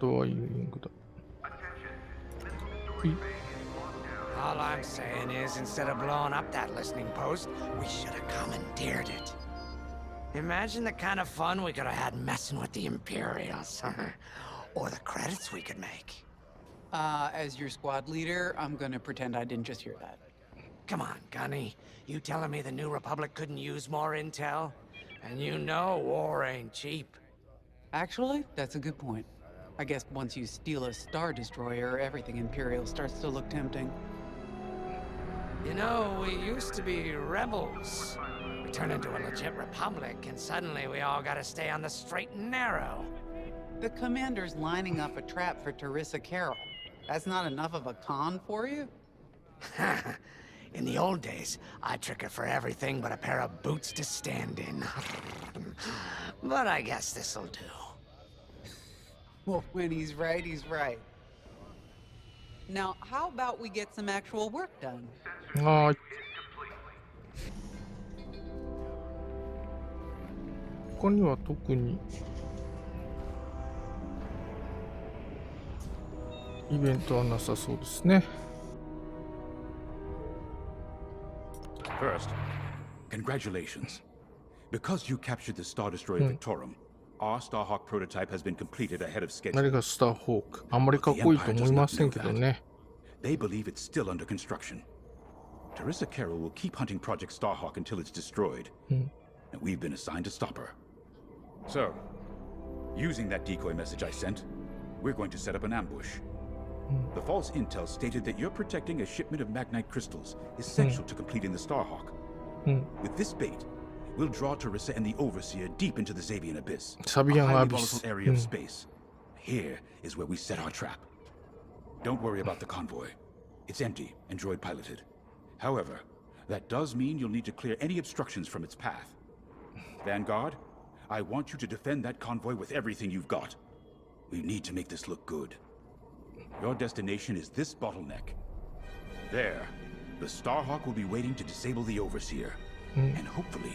とは Ü ウイングだ。All I'm saying is, instead of blowing up that listening post, we should have commandeered it. Imagine the kind of fun we could have had messing with the Imperials, or the credits we could make. As your squad leader, I'm gonna pretend I didn't just hear that. Come on, Gunny. You telling me the New Republic couldn't use more intel? And you know war ain't cheap. Actually, that's a good point. I guess once you steal a Star Destroyer, everything Imperial starts to look tempting. You know, we used to be rebels. We turned into a legit republic, and suddenly we all gotta stay on the straight and narrow. The commander's lining up a trap for Teresa Carroll. That's not enough of a con for you? In the old days, I'd trick her for everything but a pair of boots to stand in. But I guess this'll do. Well, when he's right, he's right. Now, how about we get some actual work done? はい。他には特にイベントはなさそうですね。First, congratulations. Because you captured the Star Destroyer Victorum, our Starhawk prototype has been completed ahead of schedule. 誰がスターホーク？あんまりかっこいいと思いませんけどね。They believe it's still under construction. Teresa Carroll will keep hunting Project Starhawk until it's destroyed, and we've been assigned to stop her. So, using that decoy message I sent, we're going to set up an ambush. The false intel stated that you're protecting a shipment of Magnite crystals essential to completing the Starhawk. With this bait, we'll draw Teresa and the Overseer deep into the Xavian Abyss, a highly volatile area of space. Here is where we set our trap. Don't worry about the convoy. It's empty and droid piloted. However, that does mean you'll need to clear any obstructions from its path. Vanguard, I want you to defend that convoy with everything you've got. We need to make this look good. Your destination is this bottleneck. There, the Starhawk will be waiting to disable the Overseer, and hopefully,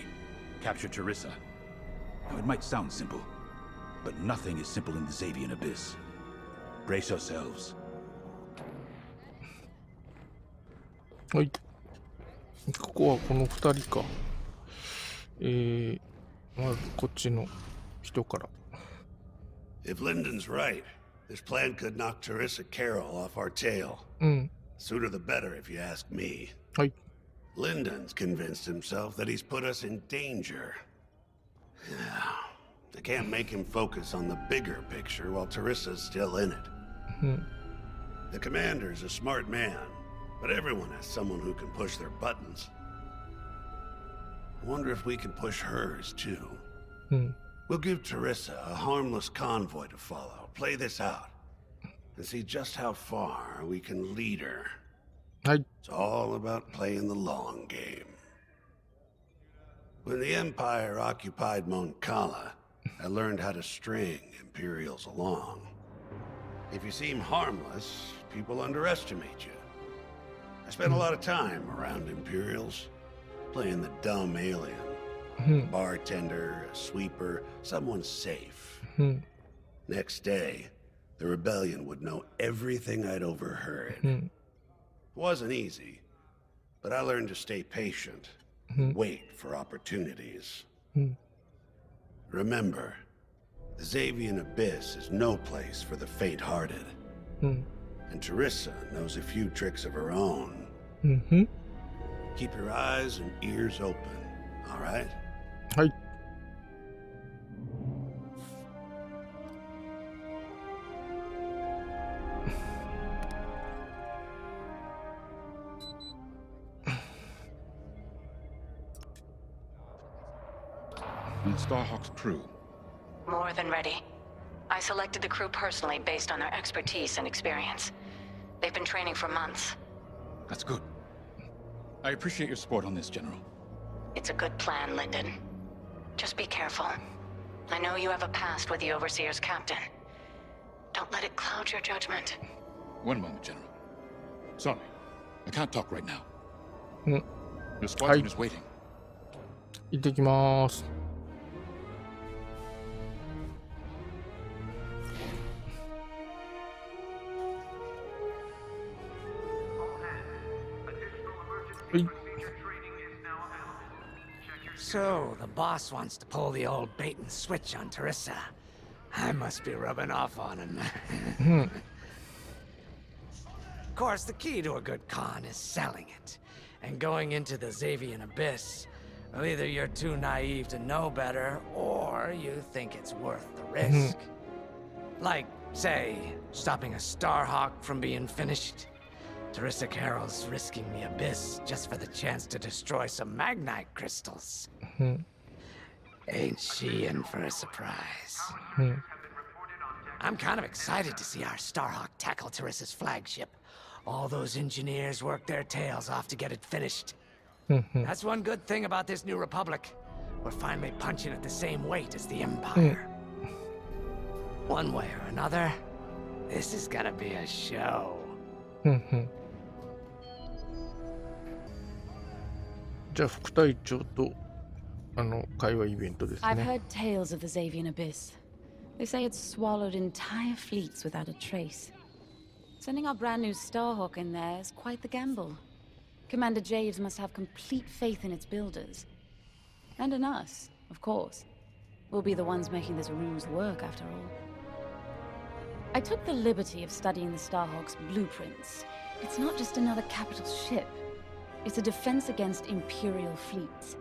capture Teresa. Now, it might sound simple, but nothing is simple in the Xavian Abyss. Brace yourselves. はい。ここはこの2人か。まずこっちの人から。If Lyndon's right, this plan could knock Teresa Carroll off our tail. Sooner the better, if you ask me. はい。Lyndon's convinced himself that he's put us in danger. They can't make him focus on the bigger picture while Teresa's still in it. The commander's a smart man, but everyone has someone who can push their buttons. I wonder if we can push hers, too. We'll give Teresa a harmless convoy to follow, play this out, and see just how far we can lead her. はい。 It's all about playing the long game. When the Empire occupied Mon Cala, I learned how to string Imperials along. If you seem harmless, people underestimate you. I spent a lot of time around Imperials, playing the dumb alien. A bartender, a sweeper, someone safe. Next day, the rebellion would know everything I'd overheard. It wasn't easy, but I learned to stay patient and wait for opportunities. Remember, the Xavian Abyss is no place for the faint-hearted. And Teresa knows a few tricks of her own. Keep your eyes and ears open, all right? はい。And Starhawk's crew. More than ready. I selected the crew personally based on their expertise and experience. They've been training for months. That's good. I appreciate your support on this, General. It's a good plan, Lyndon. Just be careful. I know you have a past with the Overseer's captain. Don't let it cloud your judgment. One moment, General. Sorry, I can't talk right now. うん。 Your squadron is waiting. 行ってきます。い。 So, the boss wants to pull the old bait and switch on Teresa. I must be rubbing off on him. Of course, the key to a good con is selling it. And going into the Xavian Abyss, well, either you're too naive to know better, or you think it's worth the risk. Like, say, stopping a Starhawk from being finished. Teresa Carroll's risking the Abyss just for the chance to destroy some Magnite crystals. Ain't she in for a surprise? I'm kind of excited to see our Starhawk tackle Teresa's flagship. All those engineers work their tails off to get it finished. That's one good thing about this new Republic. We're finally punching at the same weight as the Empire. One way or another, this is gonna be a show. じゃあ副隊長と会話イベントです I've ね。 heard tales of the Xavian Abyss. They say it's swallowed entire fleets without a trace. Sending our brand new Starhawk in there is quite the gamble. Commander Javes must have complete faith in its builders. And in us, of course. We'll be the ones making this ruse work, after all. I took the liberty of studying the Starhawk's blueprints. It's not just another capital ship. It's a defense against Imperial fleets.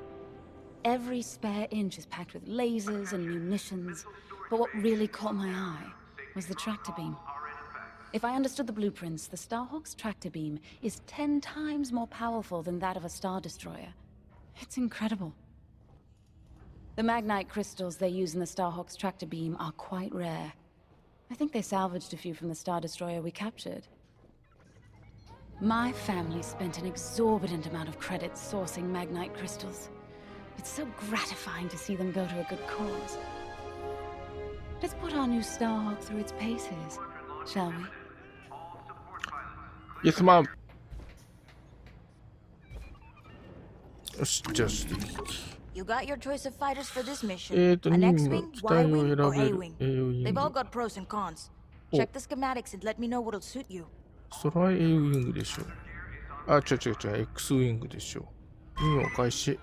Every spare inch is packed with lasers and munitions, but what really caught my eye was the tractor beam. If I understood the blueprints, the Starhawk's tractor beam is 10 times more powerful than that of a Star Destroyer. It's incredible. The Magnite crystals they use in the Starhawk's tractor beam are quite rare. I think they salvaged a few from the Star Destroyer we captured. My family spent an exorbitant amount of credits sourcing Magnite crystals. It's so gratifying to see them go to a good cause. Let's put our new Starhawk through its paces, shall we? Yes, ma'am. よし、じゃあして。 You got your choice of fighters for this mission. 任 An 務 X-wing, 機 Y 体を wing, 選 or べ A る wing. A ウィン They've all グ got pros and cons. お Check the schematics and let me know what'll suit you. それは A ウィングでしょ。あ、違う、X ウィングでしょ。任務を開始。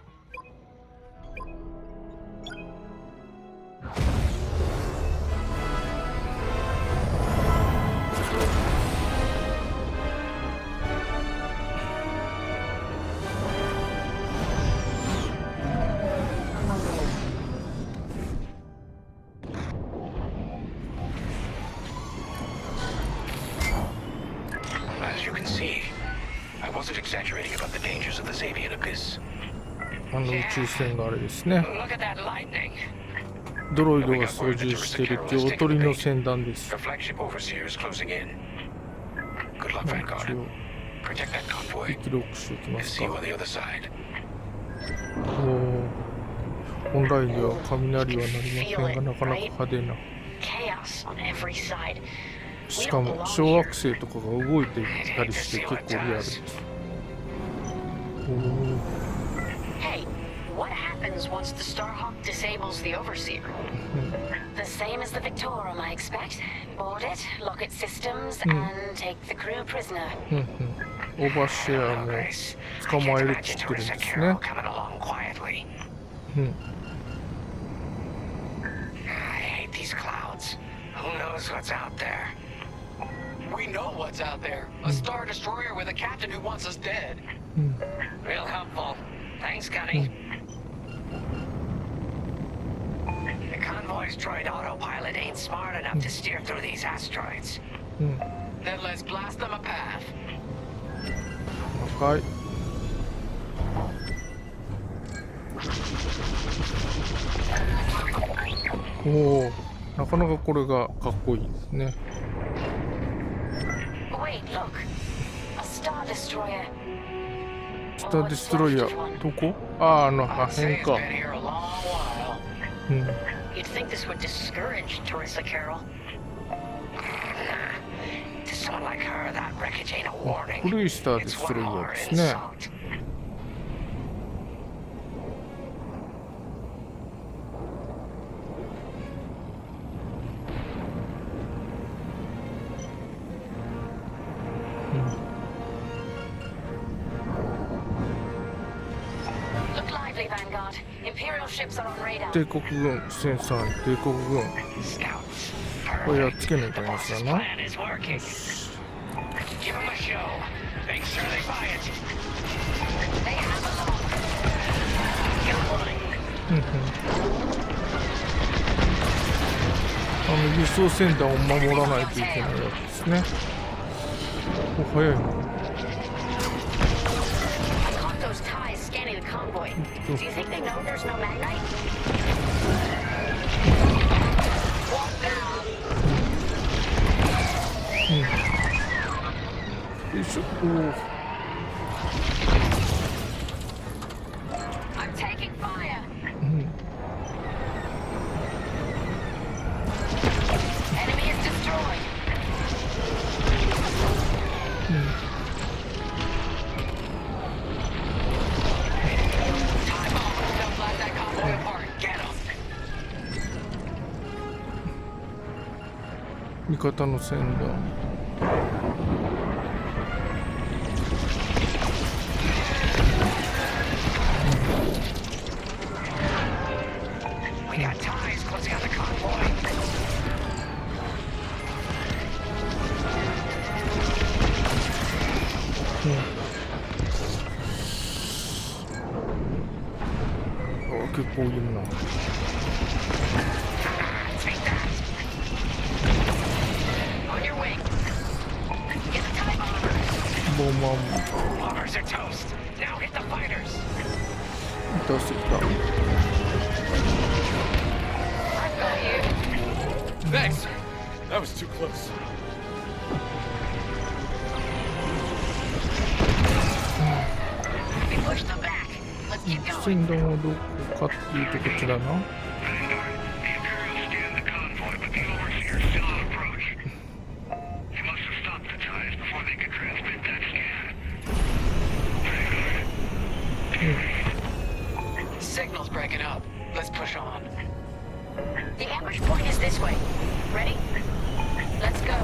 As you can see, I wasn't exaggerating about the dangers of the Xavian Abyss. 宇宙船があれですね。 Look at that lightning. ドロイドが操縦しているっていうおとりの船団です Your。flagship overseer is closing in. Good luck, Vanguard. 一応 Protect that convoy 記録しておきま and す see you か。 on the other side. オンラインでは雷は鳴りませんが、なかなか派手な。 Chaos on every side. しかも小惑星とかが動いていたりして結構リアルです。 Hey, what happens once the Starhawk disables the Overseer? The same as the Victorum, I expect. Board it, lock its systems, and take the crew prisoner. オーバーシェアも Grace, 捕 I ま can't えるっ imagine て言ってるん Teresa です Carroll ね。 coming along quietly. うん I hate these clouds. Who knows what's out there? We know what's out there. A Star Destroyer with a captain who wants us dead. Real helpful. Thanks, Gunny. The convoy's droid autopilot ain't smart enough to steer through these asteroids. Then let's blast them a path. 赤い。おお、なかなかこれがかっこいいですね。 Wait, look. A Star Destroyer. スターデストロイヤー、どこ？ああ、破 Say 片 it's か。 been here a long while. うん。 You'd think this would discourage Teresa Carroll. To someone like her, that wreckage ain't a warning. 古いスターデ It's スト one ロイヤ more ーですね。 insult. こ Imperial ships are on radar. 帝国軍センサーに帝国軍 Scouts. これやっつけないといけないやつだ Boss's な。 plan is working. Give them a show. Make sure they buy it. They have a lot. Get running. 輸送船団を守らないといけないわけですね。お、早いな。I caught those ties scanning the convoy. Do you think they know there's no magnite? Walk down. よいしょ。おー I'm taking fire. Enemy is destroyed. Time on. Don't let that convoy apart. Get them. 味方の船団。We got ties closing on the convoy. 結構いるな。 Take that. On your way. Get the tie bombers. ボンバーも Bombers are toast. Now hit the fighters. インターセプター。 I've got you. Thanks. That was too close. 船団はどこかっていうとこちらな。 Signal's breaking up. Let's push on. The ambush point is this way. Ready? Let's go.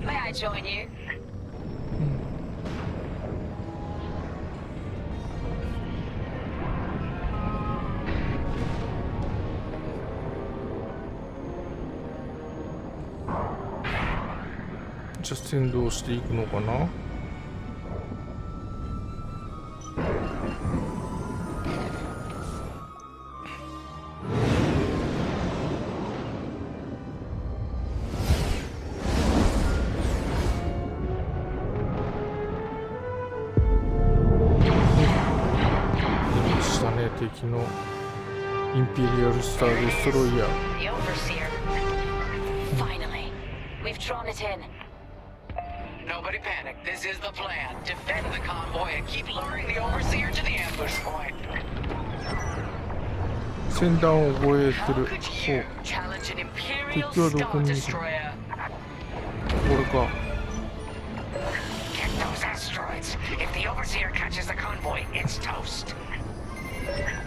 May I join you? じゃあ先導していくのかな。敵のインペリアルスターデストロイヤー。 The overseer. Finally, we've drawn it in. Nobody panic. This is the plan. Defend the convoy and keep luring the overseer to the ambush point. 船団を護衛す How る。 could そ you う、 challenge an Imperial 敵はどこ Star にいる？ Destroyer? これか。 Get those asteroids. If the overseer catches the convoy, it's toast.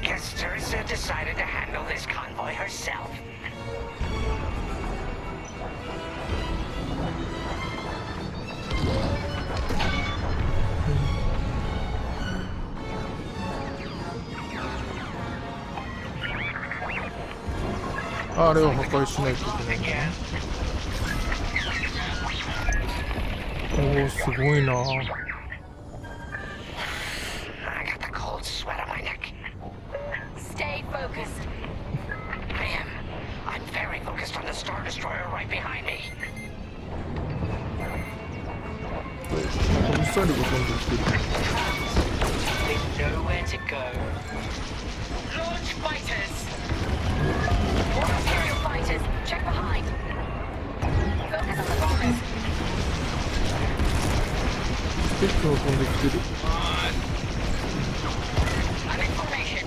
Guess Teresa decided to handle this convoy herself. あれを破壊しないといけないんだね。おお、すごいな。 I got the cold sweat on my neck. Stay focused. I'm very focused on the Star Destroyer right behind me. ミサイルが飛んできてる。 They know where to go. Launch fighters! More Imperial fighters. Check behind. Focus on the bombers. 結構飛んできてる。 I'm in formation.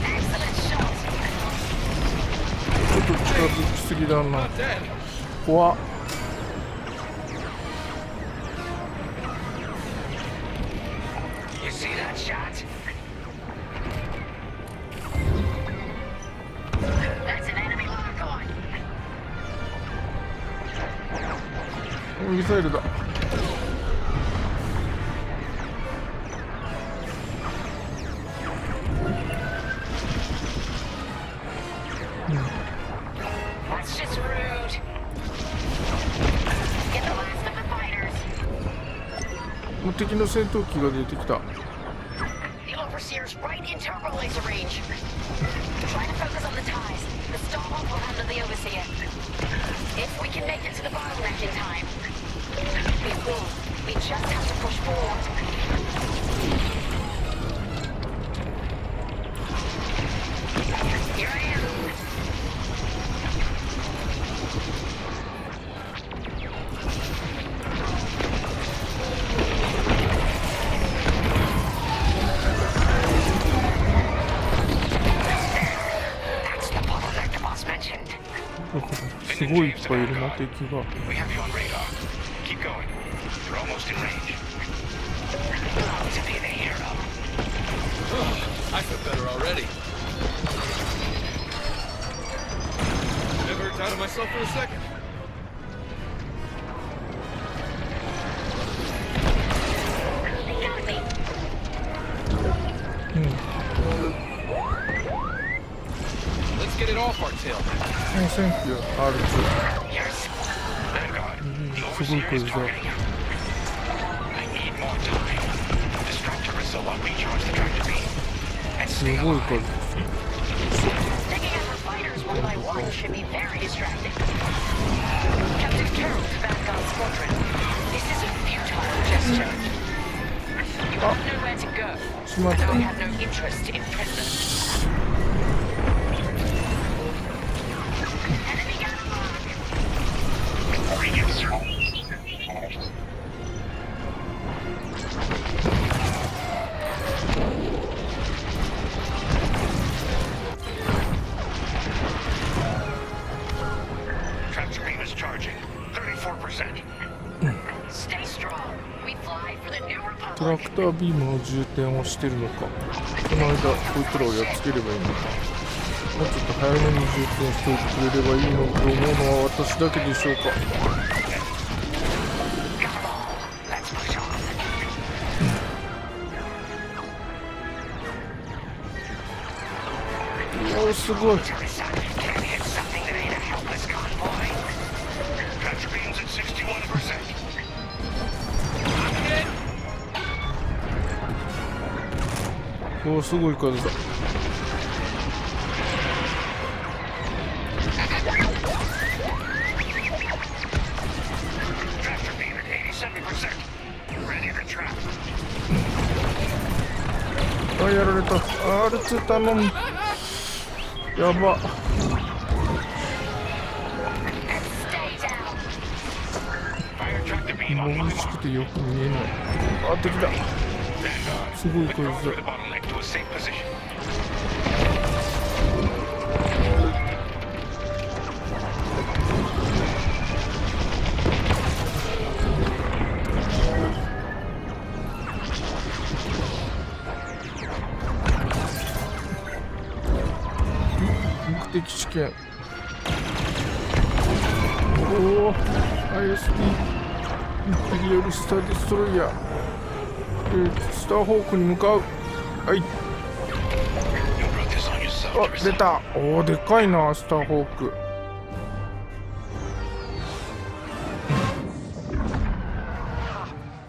Excellent shot. ちょっと近づきすぎだな。怖っ。 You see that shot? That's an enemy lock-on. ミサイルだ。That's just rude. Get the last of the fighters. もう敵の戦闘機が出てきた。 The overseer's right in turbo laser range. Try to focus on the ties. The Starhawk will handle the overseer. If we can make it to the bottleneck in time. We will. We just have to push forward. Here I am. That's the bottleneck the boss mentioned. すごいいっぱいいるな、敵が。 We have you on radar. Keep going. You're almost in range. Proud to be the hero. I feel better already. Never doubted myself for a second. They got me. Let's get it off our tail. センキュー R2。 Yes. Vanguard. The すごい overseer 声 is だ。 targeting you. I need more time. Distract Teresa while we charge the tractor beam. And す stay ごい alive. 数。 Taking out the fighters one by one should be very distracting. Captain Carroll to Vanguard Squadron. This is a futile gesture. You have nowhere to go. しまっ And た。 we have no interest in prison. Enemy gun mark. Tractor beam is charging. 34%. Stay strong. We fly for the New トラ Republic. クタービームの充填をしてるのか。この間こいつらをやっつければいいのか。もうちょっと早めに充填しておいてくれればいいのと思うのは私だけでしょうか。 Let's push on. おー、すごい。 Teresa, can we hit something that ain't a helpless convoy? Tractor beam's at 61%. おー、すごい数だ。 Tractor beam at 87%. Ready to trap. あ、やられた。R2 頼む。やば。 Stay down. Fire tractor beam on 眩 my し mark. くてよく見えない。あ、敵だ。 Vanguard, すごい withdraw 数 through the だ。 bottleneck to a safe position. 目的試験。おお、ISD インペリアルスターデストロイヤー、スターホークに向かう。はい。 You brought this on yourself, あ、 Teresa. 出た。おお、でかいな、スターホーク。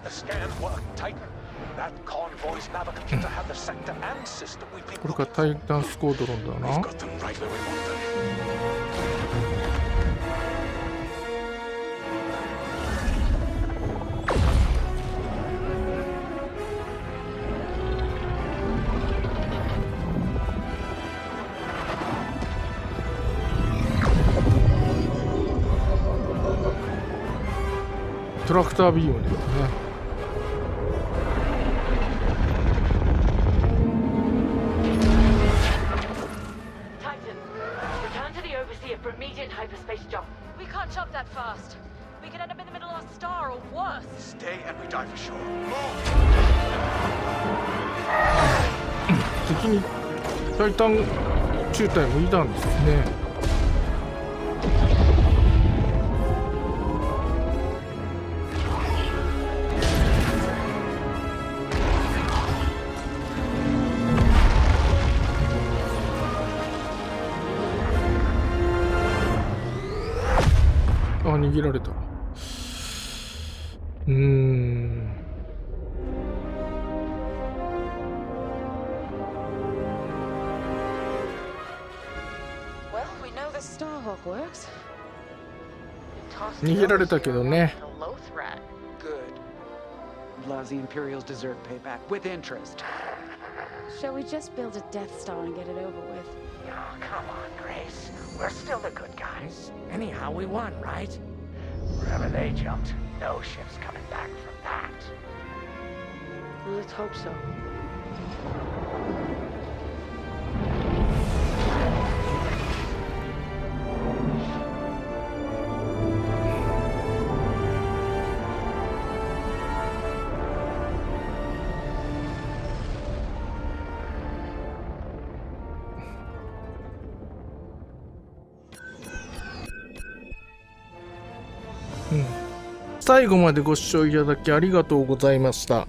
The scan worked, Titan. That convoy's navicomputer had the sector and system we've been これがタイタンスコードロンだな。 got them right where we want them. トラクタービームですね。 Titan, return to the Overseer for immediate hyperspace jump. We can't jump that fast. We could end up in the middle of a star or worse. Stay and we die for sure. 敵にタイタン中隊もいたんですね。 Moving げられた。逃げられたけどね。Loves the Imperials deserve payback with interest. Shall we just build a Death Star and get it over with? Oh, come on, Grace. We're still the good guys. Anyhow, we won, right? Wherever they jumped, no ship's coming back from that. Let's hope so.最後までご視聴いただきありがとうございました。